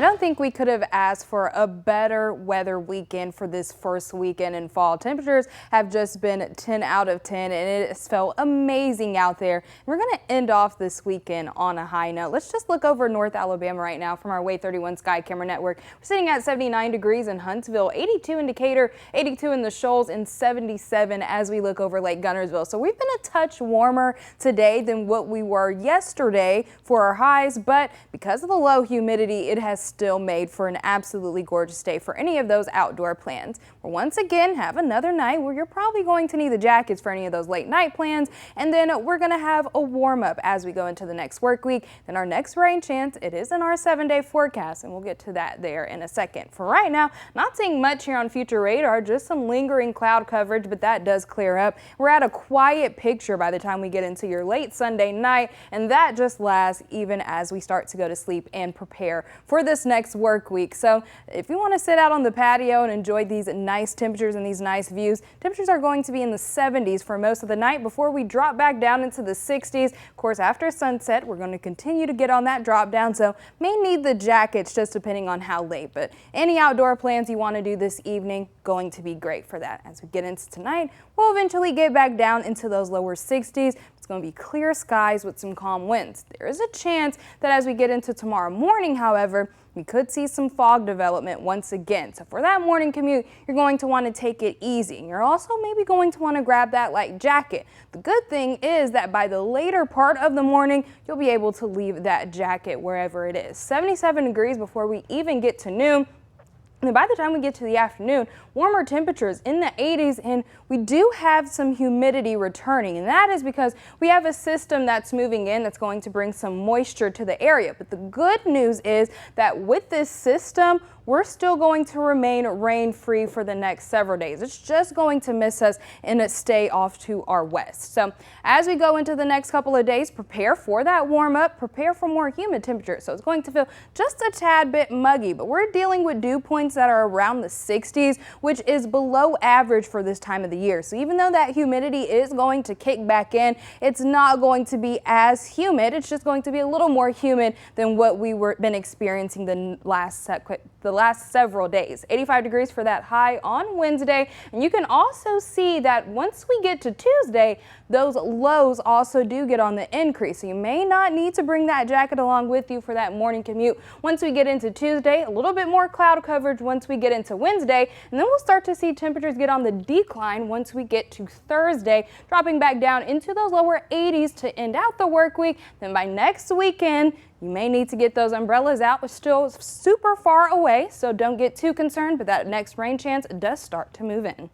I don't think we could have asked for a better weather weekend for this first weekend in fall. Temperatures have just been 10 out of 10 and it has felt amazing out there. We're going to end off this weekend on a high note. Let's just look over North Alabama right now from our Way 31 Sky Camera Network. We're sitting at 79 degrees in Huntsville, 82 in Decatur, 82 in the Shoals, and 77 as we look over Lake Guntersville. So we've been a touch warmer today than what we were yesterday for our highs, but because of the low humidity, it has still made for an absolutely gorgeous day for any of those outdoor plans. We'll once again have another night where you're probably going to need the jackets for any of those late night plans, and then we're going to have a warm up as we go into the next work week. Then our next rain chance, it is in our 7-day forecast, and we'll get to that there in a second. For right now, not seeing much here on future radar, just some lingering cloud coverage, but that does clear up. We're at a quiet picture by the time we get into your late Sunday night, and that just lasts even as we start to go to sleep and prepare for this next work week. So if you want to sit out on the patio and enjoy these nice temperatures and these nice views, temperatures are going to be in the 70s for most of the night before we drop back down into the 60s. Of course, after sunset, we're going to continue to get on that drop down, so may need the jackets just depending on how late. But any outdoor plans you want to do this evening, going to be great for that. As we get into tonight, we'll eventually get back down into those lower 60s. It's going to be clear skies with some calm winds. There is a chance that as we get into tomorrow morning, however, we could see some fog development once again. So for that morning commute, you're going to want to take it easy. You're also maybe going to want to grab that light jacket. The good thing is that by the later part of the morning, you'll be able to leave that jacket wherever it is. 77 degrees before we even get to noon. And by the time we get to the afternoon, warmer temperatures in the 80s, and we do have some humidity returning, and that is because we have a system that's moving in that's going to bring some moisture to the area. But the good news is that with this system, we're still going to remain rain-free for the next several days. It's just going to miss us and stay off to our west. So as we go into the next couple of days, prepare for that warm up, prepare for more humid temperatures. So it's going to feel just a tad bit muggy, but we're dealing with dew points that are around the 60s, which is below average for this time of the year. So even though that humidity is going to kick back in, it's not going to be as humid. It's just going to be a little more humid than what we been experiencing the last several days. 85 degrees for that high on Wednesday. And you can also see that once we get to Tuesday, those lows also do get on the increase. So you may not need to bring that jacket along with you for that morning commute. Once we get into Tuesday, a little bit more cloud coverage once we get into Wednesday, and then we'll start to see temperatures get on the decline once we get to Thursday, dropping back down into those lower 80s to end out the work week. Then by next weekend, you may need to get those umbrellas out. We're still super far away, so don't get too concerned, but that next rain chance does start to move in.